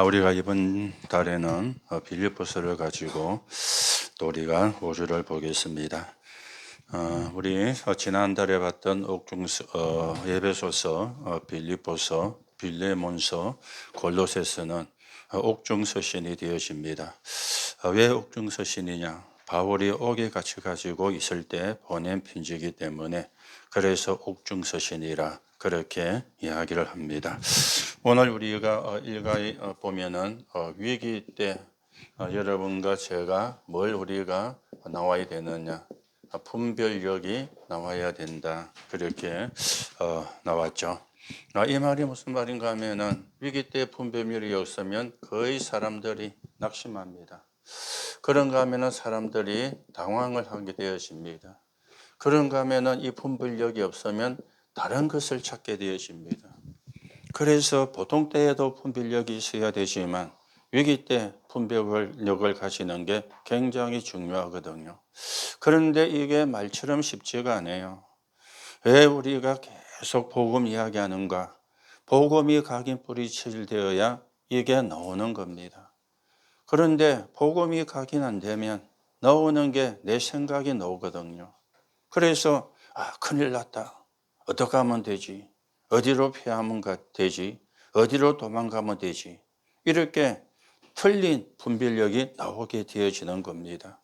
우리가 이번 달에는 빌립보서를 가지고 또 우리가 5주를 보겠습니다. 우리 지난달에 봤던 에베소서, 빌립보서, 빌레몬서, 골로새서는 옥중서신이 되어집니다. 왜 옥중서신이냐? 바울이 옥에 같이 가지고 있을 때 보낸 편지이기 때문에 그래서 옥중서신이라 그렇게 이야기를 합니다. 오늘 우리가 일가에 보면은 위기 때 여러분과 제가 뭘 우리가 나와야 되느냐? 분별력이 나와야 된다. 그렇게 나왔죠. 이 말이 무슨 말인가 하면은 위기 때 분별력이 없으면 거의 사람들이 낙심합니다. 그런가 하면은 사람들이 당황을 하게 되어집니다. 그런가 하면은 이 분별력이 없으면 다른 것을 찾게 되어집니다. 그래서 보통 때에도 분별력이 있어야 되지만 위기 때 분별력을 가지는 게 굉장히 중요하거든요. 그런데 이게 말처럼 쉽지가 않아요. 왜 우리가 계속 복음 이야기하는가? 복음이 각인 뿌리쳐되어야 이게 나오는 겁니다. 그런데 복음이 각인 안 되면 나오는 게 내 생각이 나오거든요. 그래서 큰일 났다. 어떻게 하면 되지? 어디로 피하면 되지? 어디로 도망가면 되지? 이렇게 틀린 분별력이 나오게 되어지는 겁니다.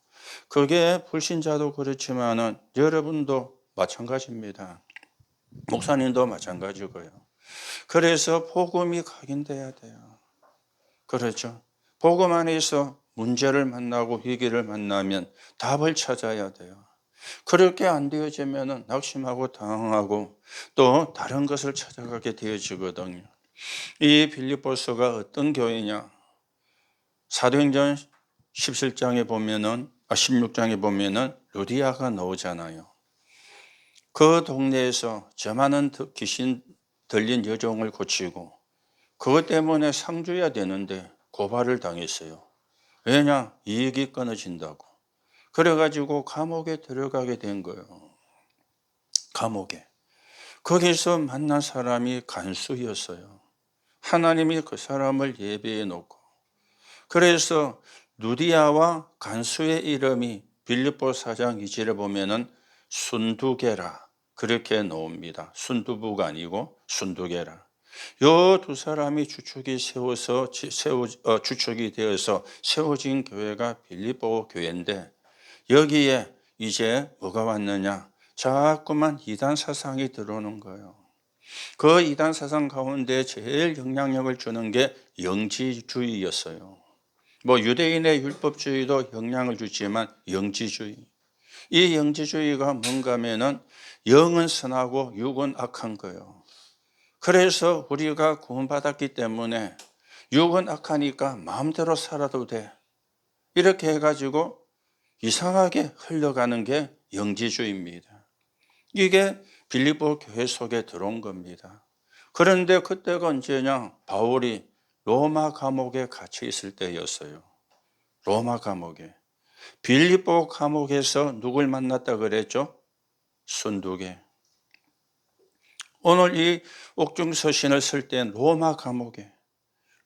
그게 불신자도 그렇지만은 여러분도 마찬가지입니다. 목사님도 마찬가지고요. 그래서 복음이 각인돼야 돼요. 그렇죠? 복음 안에서 문제를 만나고 위기를 만나면 답을 찾아야 돼요. 그렇게 안 되어지면 낙심하고 당황하고 또 다른 것을 찾아가게 되어지거든요. 이 빌립보서가 어떤 교회냐? 사도행전 17장에 보면은 16장에 보면은 루디아가 나오잖아요. 그 동네에서 저 많은 귀신 들린 여종을 고치고 그것 때문에 상 줘야 되는데 고발을 당했어요. 왜냐? 이익이 끊어진다고. 그래가지고 감옥에 들어가게 된 거예요. 감옥에. 거기서 만난 사람이 간수였어요. 하나님이 그 사람을 예배해 놓고. 그래서 누디아와 간수의 이름이 빌립보 4장 2절에 보면은 순두개라 그렇게 나옵니다. 순두부가 아니고 순두개라. 요 두 사람이 주축이 되어서 세워진 교회가 빌립보 교회인데 여기에 이제 뭐가 왔느냐? 자꾸만 이단 사상이 들어오는 거예요. 그 이단 사상 가운데 제일 영향력을 주는 게 영지주의였어요. 뭐 유대인의 율법주의도 영향을 주지만 영지주의. 이 영지주의가 뭔가 하면은 영은 선하고 육은 악한 거예요. 그래서 우리가 구원받았기 때문에 육은 악하니까 마음대로 살아도 돼. 이렇게 해가지고 이상하게 흘러가는 게 영지주의입니다. 이게 빌립보 교회 속에 들어온 겁니다. 그런데 그때가 언제냐? 바울이 로마 감옥에 갇혀 있을 때였어요. 로마 감옥에. 빌립보 감옥에서 누굴 만났다 그랬죠? 순두개. 오늘 이 옥중서신을 쓸 때 로마 감옥에.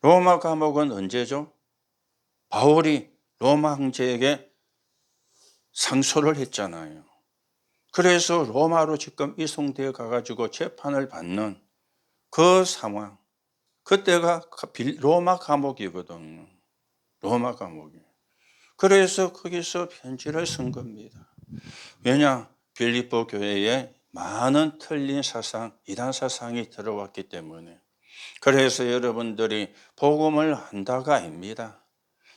로마 감옥은 언제죠? 바울이 로마 황제에게 상소를 했잖아요. 그래서 로마로 지금 이송되어 가가지고 재판을 받는 그 상황. 그때가 로마 감옥이거든요. 로마 감옥이. 그래서 거기서 편지를 쓴 겁니다. 왜냐? 빌립보 교회에 많은 틀린 사상, 이단 사상이 들어왔기 때문에. 그래서 여러분들이 복음을 안다가 아닙니다.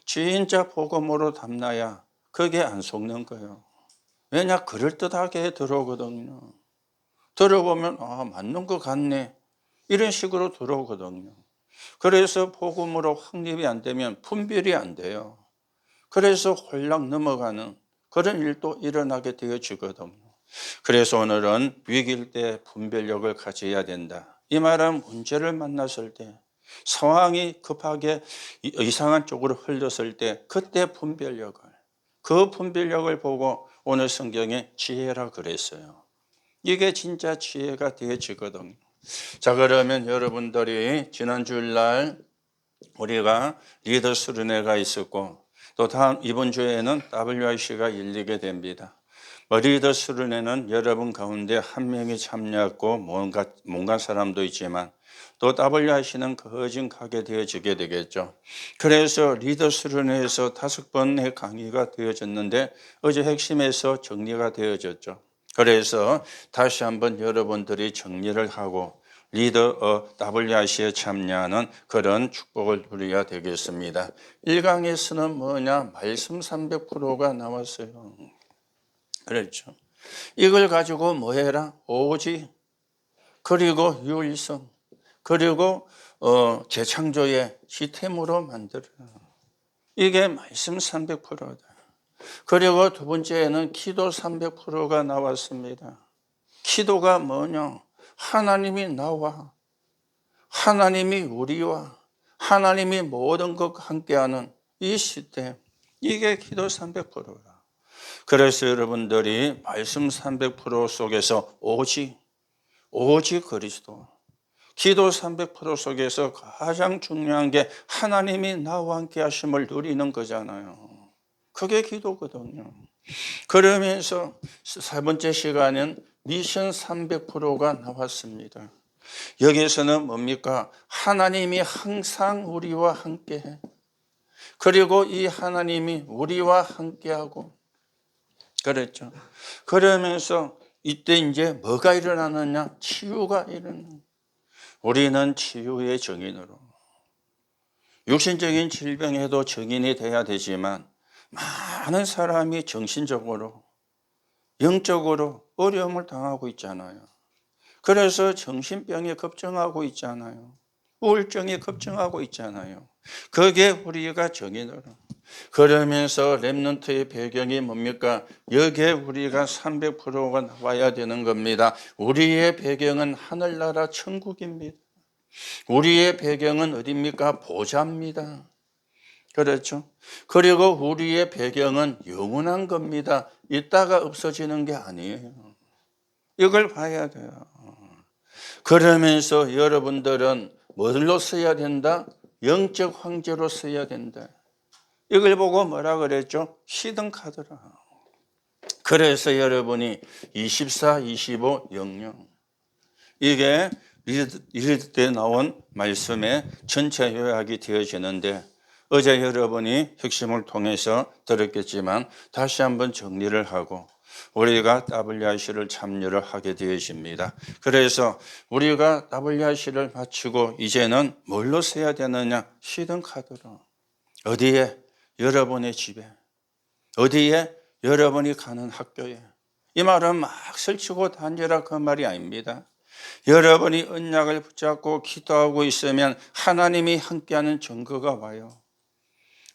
진짜 복음으로 담나야 그게 안 속는 거예요. 왜냐? 그럴듯하게 들어오거든요. 들어보면 맞는 것 같네. 이런 식으로 들어오거든요. 그래서 복음으로 확립이 안 되면 분별이 안 돼요. 그래서 홀랑 넘어가는 그런 일도 일어나게 되어지거든요. 그래서 오늘은 위기일 때 분별력을 가져야 된다. 이 말은 문제를 만났을 때 상황이 급하게 이상한 쪽으로 흘렀을 때 그때 그 분별력을 보고 오늘 성경에 지혜라 그랬어요. 이게 진짜 지혜가 되어지거든요. 자, 그러면 여러분들이 지난 주일날 우리가 리더 수련회가 있었고 또 다음 이번 주에는 WIC가 열리게 됩니다. 리더 수련회는 여러분 가운데 한 명이 참여했고 뭔가 사람도 있지만 또 WIC는 거진 가게 되어지게 되겠죠. 그래서 리더 수련회에서 5번의 강의가 되어졌는데 어제 핵심에서 정리가 되어졌죠. 그래서 다시 한번 여러분들이 정리를 하고 리더 WIC에 참여하는 그런 축복을 누려야 되겠습니다. 1강에서는 뭐냐? 말씀 300%가 나왔어요. 그렇죠. 이걸 가지고 뭐 해라? 오직 그리고 유일성 그리고 재창조의 시스템으로 만들어라. 이게 말씀 300%다. 그리고 두 번째는 기도 300%가 나왔습니다. 기도가 뭐냐? 하나님이 나와 하나님이 우리와 하나님이 모든 것 함께하는 이 시스템, 이게 기도 300%다. 그래서 여러분들이 말씀 300% 속에서 오직 그리스도, 기도 300% 속에서 가장 중요한 게 하나님이 나와 함께 하심을 누리는 거잖아요. 그게 기도거든요. 그러면서 세 번째 시간은 미션 300%가 나왔습니다. 여기에서는 뭡니까? 하나님이 항상 우리와 함께해. 그리고 이 하나님이 우리와 함께하고 그랬죠. 그러면서 이때 이제 뭐가 일어나느냐? 치유가 일어나. 우리는 치유의 증인으로. 육신적인 질병에도 증인이 돼야 되지만 많은 사람이 정신적으로, 영적으로 어려움을 당하고 있잖아요. 그래서 정신병에 걱정하고 있잖아요. 우울증에 걱정하고 있잖아요. 그게 우리가 정인으로. 그러면서 렘넌트의 배경이 뭡니까? 여기에 우리가 300%가 나와야 되는 겁니다. 우리의 배경은 하늘나라 천국입니다. 우리의 배경은 어디입니까? 보좌입니다. 그렇죠? 그리고 우리의 배경은 영원한 겁니다. 있다가 없어지는 게 아니에요. 이걸 봐야 돼요. 그러면서 여러분들은 뭘로 써야 된다? 영적 황제로 써야 된다. 이걸 보고 뭐라 그랬죠? 히든 카드라. 그래서 여러분이 24, 25, 00 이게 리더 때 나온 말씀의 전체 요약이 되어지는데 어제 여러분이 핵심을 통해서 들었겠지만 다시 한번 정리를 하고 우리가 WIC를 참여를 하게 되어집니다. 그래서 우리가 WIC를 마치고 이제는 뭘로 써야 되느냐? 히든 카드로. 어디에? 여러분의 집에. 어디에? 여러분이 가는 학교에. 이 말은 막 설치고 다니라 그 말이 아닙니다. 여러분이 언약을 붙잡고 기도하고 있으면 하나님이 함께하는 증거가 와요.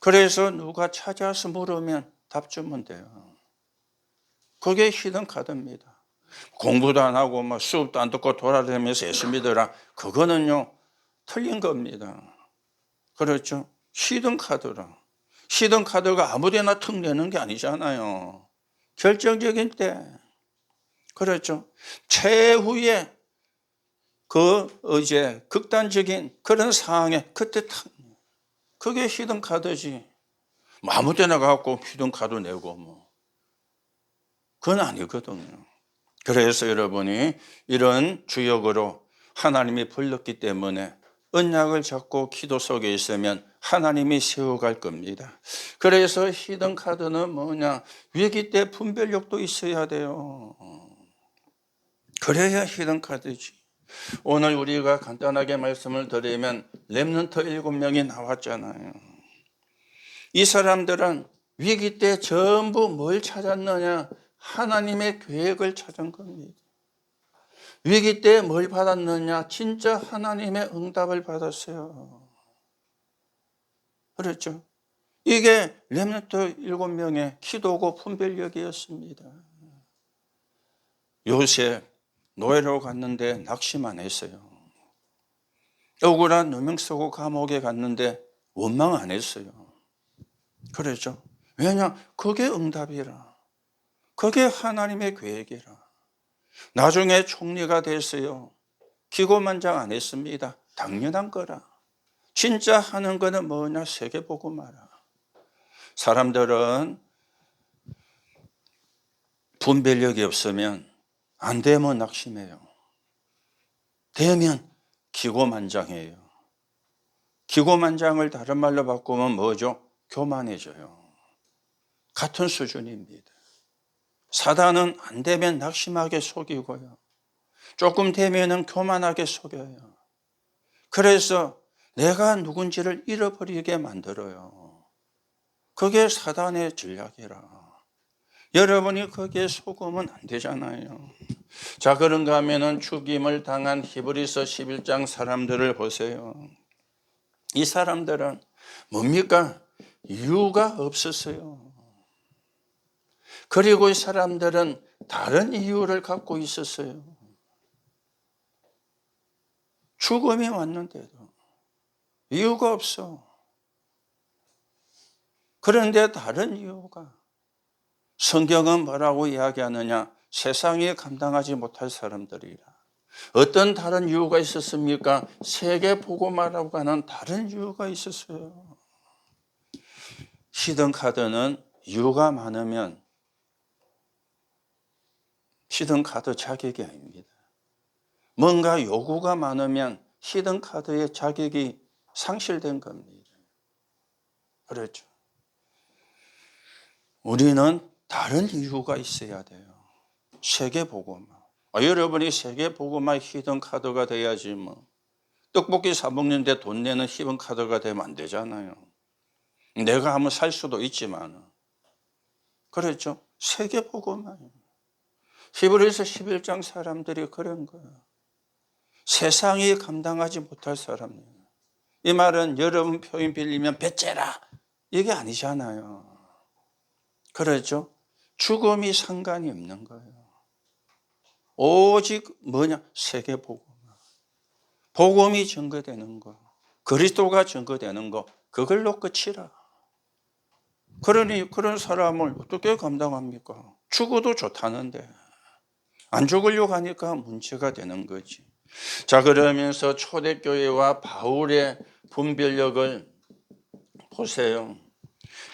그래서 누가 찾아서 물으면 답 주면 돼요. 그게 히든 카드입니다. 공부도 안 하고 막 수업도 안 듣고 돌아다니면서 예수 믿으라. 그거는요 틀린 겁니다. 그렇죠? 히든 카드라. 히든 카드가 아무데나 턱 내는 게 아니잖아요. 결정적인 때. 그렇죠? 최후의 이제 극단적인 그런 상황에 그때 탁. 그게 히든 카드지. 뭐 아무 데나 갖고 히든 카드 내고 뭐. 그건 아니거든요. 그래서 여러분이 이런 주역으로 하나님이 불렀기 때문에 언약을 잡고 기도 속에 있으면 하나님이 세워갈 겁니다. 그래서 히든 카드는 뭐냐? 위기 때 분별력도 있어야 돼요. 그래야 히든 카드지. 오늘 우리가 간단하게 말씀을 드리면 렘넌트 7명이 나왔잖아요. 이 사람들은 위기 때 전부 뭘 찾았느냐? 하나님의 계획을 찾은 겁니다. 위기 때 뭘 받았느냐? 진짜 하나님의 응답을 받았어요. 그렇죠? 이게 렘넌트 7명의 기도고 분별력이었습니다. 요셉 노예로 갔는데 낙심만 했어요. 억울한 누명 쓰고 감옥에 갔는데 원망 안 했어요. 그렇죠? 왜냐? 그게 응답이라. 그게 하나님의 계획이라. 나중에 총리가 됐어요. 기고만장 안 했습니다. 당연한 거라. 진짜 하는 거는 뭐냐? 세계복음화라. 사람들은 분별력이 없으면 안 되면 낙심해요. 되면 기고만장해요. 기고만장을 다른 말로 바꾸면 뭐죠? 교만해져요. 같은 수준입니다. 사단은 안 되면 낙심하게 속이고요. 조금 되면은 교만하게 속여요. 그래서 내가 누군지를 잃어버리게 만들어요. 그게 사단의 전략이라. 여러분이 거기에 속으면 안 되잖아요. 자, 그런가 하면은 죽임을 당한 히브리서 11장 사람들을 보세요. 이 사람들은 뭡니까? 이유가 없었어요. 그리고 이 사람들은 다른 이유를 갖고 있었어요. 죽음이 왔는데도 이유가 없어. 그런데 다른 이유가, 성경은 뭐라고 이야기하느냐? 세상이 감당하지 못할 사람들이라. 어떤 다른 이유가 있었습니까? 세계복음화라고 하는 다른 이유가 있었어요. 히든카드는 이유가 많으면 히든카드 자격이 아닙니다. 뭔가 요구가 많으면 히든카드의 자격이 상실된 겁니다. 그렇죠. 우리는 다른 이유가 있어야 돼요. 세계복음화. 여러분이 세계복음화 히든카드가 돼야지 뭐. 떡볶이 사 먹는데 돈 내는 히든카드가 되면 안 되잖아요. 내가 한번 살 수도 있지만. 그렇죠. 세계복음화예요. 히브리서 11장 사람들이 그런 거예요. 세상이 감당하지 못할 사람이에요. 이 말은 여러분 표현 빌리면 배째라 이게 아니잖아요. 그렇죠? 죽음이 상관이 없는 거예요. 오직 뭐냐? 세계복음. 복음이 증거되는 거, 그리스도가 증거되는 거, 그걸로 끝이라. 그러니 그런 사람을 어떻게 감당합니까? 죽어도 좋다는데 안 죽으려고 하니까 문제가 되는 거지. 자, 그러면서 초대교회와 바울의 분별력을 보세요.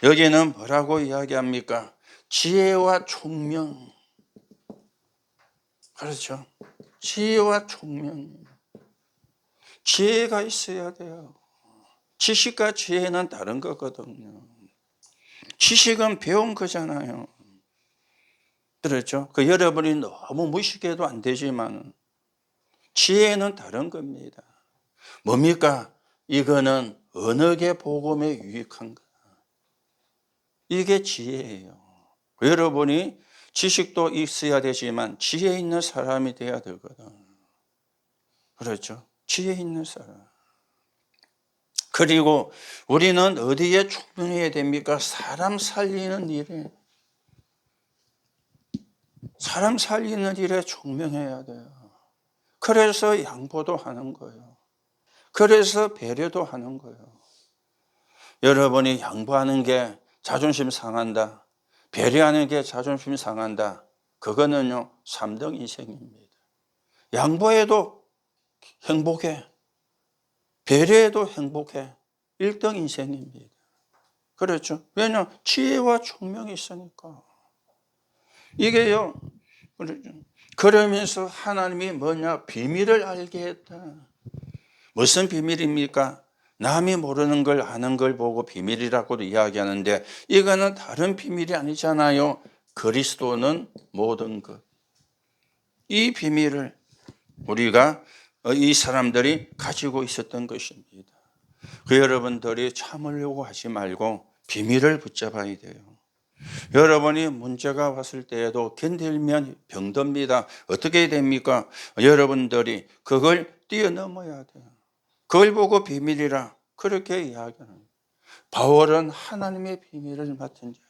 여기는 뭐라고 이야기합니까? 지혜와 총명. 그렇죠. 지혜와 총명. 지혜가 있어야 돼요. 지식과 지혜는 다른 거거든요. 지식은 배운 거잖아요. 그렇죠. 그 여러분이 너무 무식해도 안 되지만 지혜는 다른 겁니다. 뭡니까? 이거는 어느 게 복음에 유익한가? 이게 지혜예요. 여러분이 지식도 있어야 되지만 지혜 있는 사람이 돼야 되거든. 그렇죠. 지혜 있는 사람. 그리고 우리는 어디에 충분해야 됩니까? 사람 살리는 일에. 사람 살리는 일에 총명해야 돼요. 그래서 양보도 하는 거예요. 그래서 배려도 하는 거예요. 여러분이 양보하는 게 자존심 상한다. 배려하는 게 자존심 상한다. 그거는요, 3등 인생입니다. 양보해도 행복해. 배려해도 행복해. 1등 인생입니다. 그렇죠. 왜냐하면 지혜와 총명이 있으니까. 이게요, 그렇죠. 그러면서 하나님이 뭐냐? 비밀을 알게 했다. 무슨 비밀입니까? 남이 모르는 걸 아는 걸 보고 비밀이라고도 이야기하는데 이거는 다른 비밀이 아니잖아요. 그리스도는 모든 것. 이 비밀을 우리가 이 사람들이 가지고 있었던 것입니다. 그 여러분들이 참으려고 하지 말고 비밀을 붙잡아야 돼요. 여러분이 문제가 왔을 때에도 견딜면 병듭니다. 어떻게 됩니까? 여러분들이 그걸 뛰어넘어야 돼요. 그걸 보고 비밀이라 그렇게 이야기하는 거예요. 바울은 하나님의 비밀을 맡은 자예요.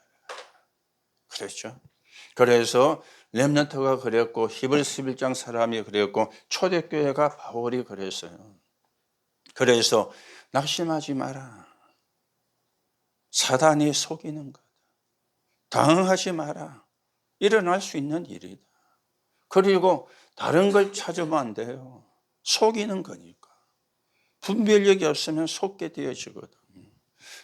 그랬죠. 그래서 렘넌트가 그랬고 히브리서 11장 사람이 그랬고 초대교회가 바울이 그랬어요. 그래서 낙심하지 마라. 사단이 속이는 것. 당황하지 마라. 일어날 수 있는 일이다. 그리고 다른 걸 찾으면 안 돼요. 속이는 거니까. 분별력이 없으면 속게 되어지거든.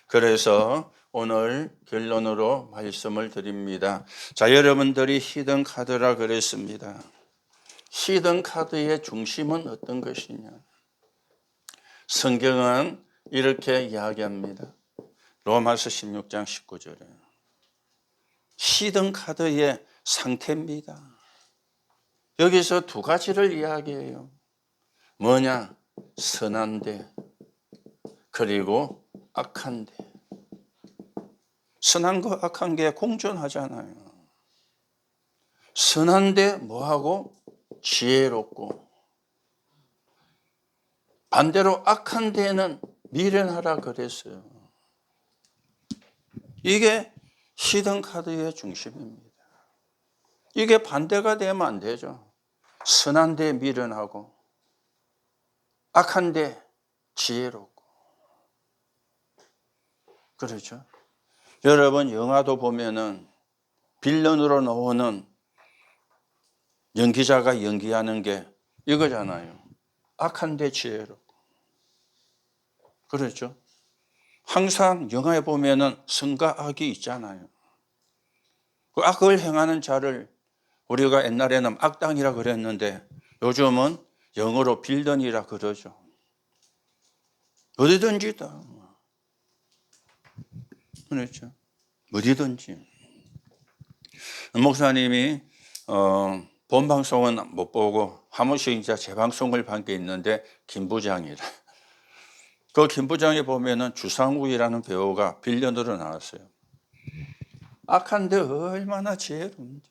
그래서 오늘 결론으로 말씀을 드립니다. 자, 여러분들이 히든 카드라 그랬습니다. 히든 카드의 중심은 어떤 것이냐? 성경은 이렇게 이야기합니다. 로마서 16장 19절에 히든 카드의 상태입니다. 여기서 두 가지를 이야기해요. 뭐냐? 선한데 그리고 악한데. 선한거 악한 게 공존하잖아요. 선한데 뭐하고? 지혜롭고. 반대로 악한 데는 미련하라 그랬어요. 이게 히든 카드의 중심입니다. 이게 반대가 되면 안 되죠. 선한 데 미련하고 악한 데 지혜롭고. 그렇죠. 여러분 영화도 보면은 빌런으로 나오는 연기자가 연기하는 게 이거잖아요. 악한 데 지혜롭고. 그렇죠. 항상 영화에 보면은 선과 악이 있잖아요. 그 악을 행하는 자를 우리가 옛날에는 악당이라 그랬는데 요즘은 영어로 빌런이라 그러죠. 어디든지 다. 그렇죠. 어디든지. 목사님이 본 방송은 못 보고 한 번씩 이제 재방송을 본 게 있는데 김부장이라. 그 김부장에 보면은 주상욱이라는 배우가 빌런으로 나왔어요. 악한데 얼마나 지혜로운지.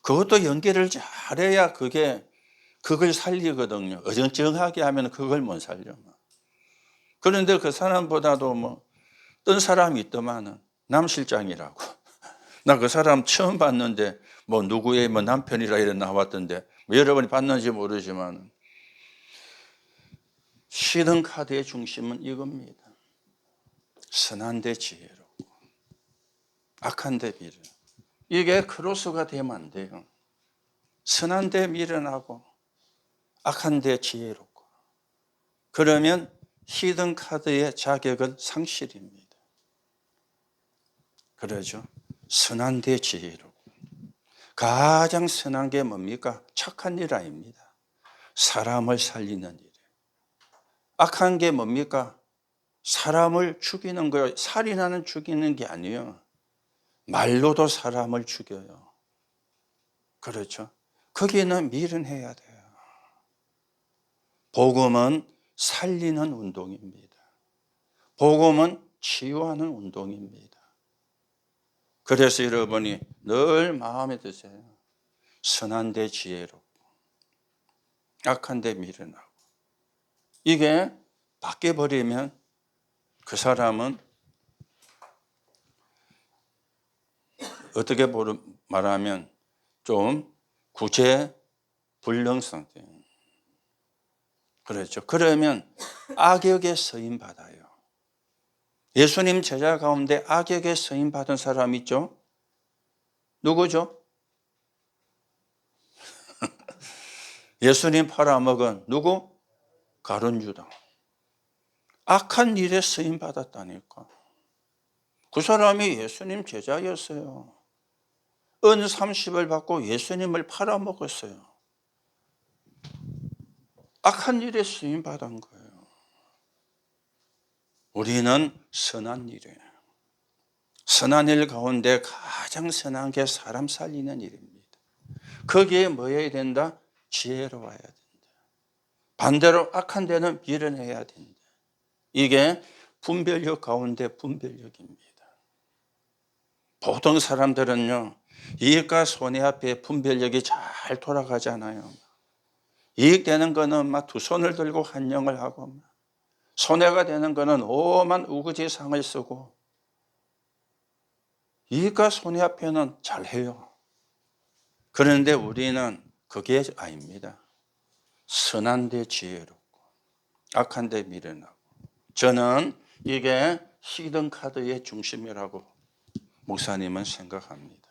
그것도 연기를 잘해야 그걸 살리거든요. 어정쩡하게 하면 그걸 못 살려. 그런데 그 사람보다도 뜬 사람이 있더만은 남 실장이라고. 나 그 사람 처음 봤는데 누구의 남편이라 이래 나왔던데 여러분이 봤는지 모르지만 히든 카드의 중심은 이겁니다. 선한데 지혜롭고 악한데 미련. 이게 크로스가 되면 안 돼요. 선한데 미련하고 악한데 지혜롭고. 그러면 히든 카드의 자격은 상실입니다. 그러죠. 선한데 지혜롭고. 가장 선한 게 뭡니까? 착한 일 아닙니다. 사람을 살리는 일. 악한 게 뭡니까? 사람을 죽이는 거예요. 살인하는 죽이는 게 아니에요. 말로도 사람을 죽여요. 그렇죠. 거기는 미련해야 돼요. 복음은 살리는 운동입니다. 복음은 치유하는 운동입니다. 그래서 여러분이 늘 마음에 드세요. 선한데 지혜롭고 악한데 미련하고. 이게 바뀌어버리면 그 사람은 어떻게 말하면 좀 구제불능 상태. 그렇죠. 그러면 악역에 쓰임 받아요. 예수님 제자 가운데 악역에 쓰임 받은 사람 있죠? 누구죠? 예수님 팔아먹은 누구? 가룟유다. 악한 일에 쓰임 받았다니까. 그 사람이 예수님 제자였어요. 은 30을 받고 예수님을 팔아먹었어요. 악한 일에 쓰임 받은 거예요. 우리는 선한 일이에요. 선한 일 가운데 가장 선한 게 사람 살리는 일입니다. 거기에 뭐 해야 된다? 지혜로워야 된다. 반대로 악한 데는 미련해야 된다. 이게 분별력 가운데 분별력입니다. 보통 사람들은요, 이익과 손해 앞에 분별력이 잘 돌아가잖아요. 이익되는 거는 막 두 손을 들고 환영을 하고, 손해가 되는 거는 오만 우거지상을 쓰고, 이익과 손해 앞에는 잘해요. 그런데 우리는 그게 아닙니다. 선한 데 지혜롭고 악한 데 미련하고. 저는 이게 히든 카드의 중심이라고 목사님은 생각합니다.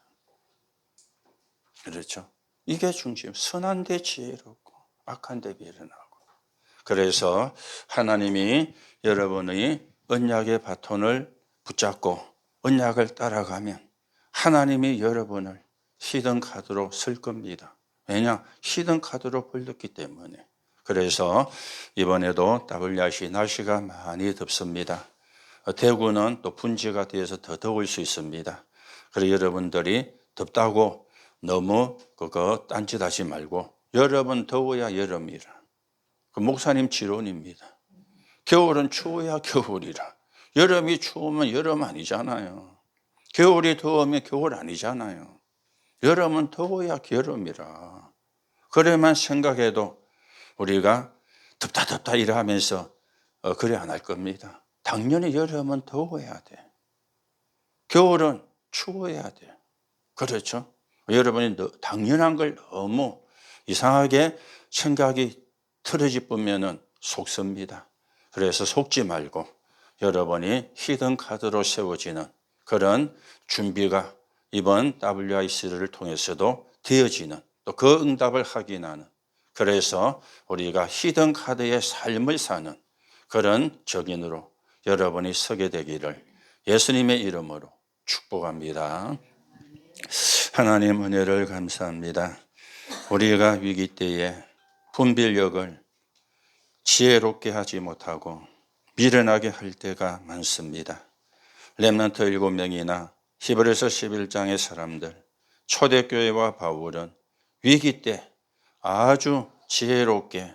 그렇죠. 이게 중심. 선한 데 지혜롭고 악한 데 미련하고. 그래서 하나님이 여러분의 언약의 바톤을 붙잡고 언약을 따라가면 하나님이 여러분을 히든 카드로 쓸 겁니다. 왜냐? 히든 카드로 불렀기 때문에. 그래서 이번에도 WRC 날씨가 많이 덥습니다. 대구는 또 분지가 돼서 더 더울 수 있습니다. 그래서 여러분들이 덥다고 너무 그거 딴짓하지 말고 여러분 더워야 여름이라. 그 목사님 지론입니다. 겨울은 추워야 겨울이라. 여름이 추우면 여름 아니잖아요. 겨울이 더우면 겨울 아니잖아요. 여름은 더워야 여름이라. 그래만 생각해도 우리가 덥다 이러면서 그래 안 할 겁니다. 당연히 여름은 더워야 돼. 겨울은 추워야 돼. 그렇죠? 여러분이 당연한 걸 너무 이상하게 생각이 틀어지면 속습니다. 그래서 속지 말고 여러분이 히든 카드로 세워지는 그런 준비가 이번 WIC를 통해서도 되어지는 또 그 응답을 확인하는 그래서 우리가 히든 카드의 삶을 사는 그런 적인으로 여러분이 서게 되기를 예수님의 이름으로 축복합니다. 하나님 은혜를 감사합니다. 우리가 위기 때에 분별력을 지혜롭게 하지 못하고 미련하게 할 때가 많습니다. 렘넌트 7명이나 히브리서 11장의 사람들, 초대교회와 바울은 위기 때 아주 지혜롭게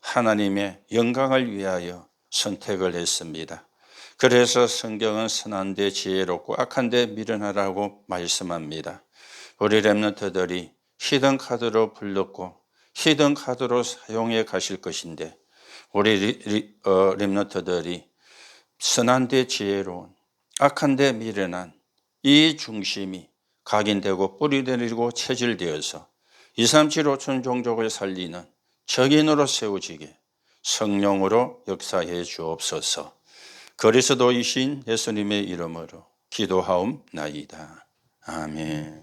하나님의 영광을 위하여 선택을 했습니다. 그래서 성경은 선한데 지혜롭고 악한데 미련하라고 말씀합니다. 우리 렘넌트들이 히든 카드로 불렀고 히든 카드로 사용해 가실 것인데 우리 렘넌트들이 선한데 지혜로운 악한데 미련한 이 중심이 각인되고 뿌리내리고 체질되어서 2, 3, 7, 5천 종족을 살리는 적인으로 세워지게 성령으로 역사해 주옵소서. 그리스도이신 예수님의 이름으로 기도하옵나이다. 아멘.